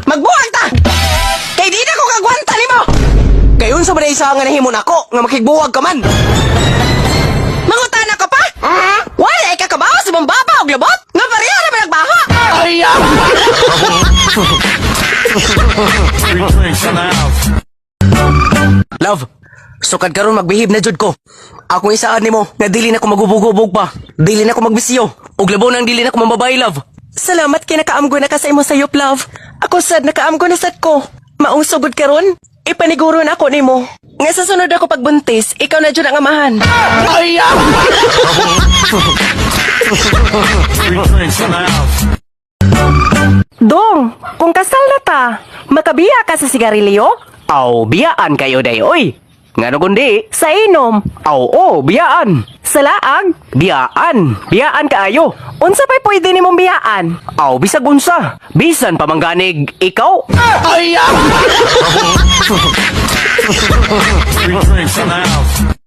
Magbuwag ta! Kay di na ko kagwanta nimo. Gayon sa balay sa nga nahimo nako nga makigbuwag ka man. Mangutana ka pa? Wala ay kakabaho sa mambaba og labot? Nga pareha na ba nagbaho? Love, sukad karon magbihib na jud ko. Ako isaan nimo nga dili na ko magubog-ubog pa. Dili na ko magbisiyo. Og labaw nang dili na ko mamabay, love. Salamat kay nakaamgo na ka sa imo sayop, love. Ako sad nakaamgo na sad ko. Maong sugod karon, ipaniguro na ako nimo. Nga sa sunod ako pagbuntis, ikaw na jud ang amahan. Dong, kung kasal na ta, makabiya ka sa sigarilyo? Aw, biyaan kayo dayoy. Ngano kundi, sa inom. Aw, biyaan. Sa laag, biyaan. Biyaan kaayo. Unsa pa'y pwede nimong biyaan? Aw, bisag unsa. Bisan pamangganig, ikaw? Three drinks in the house.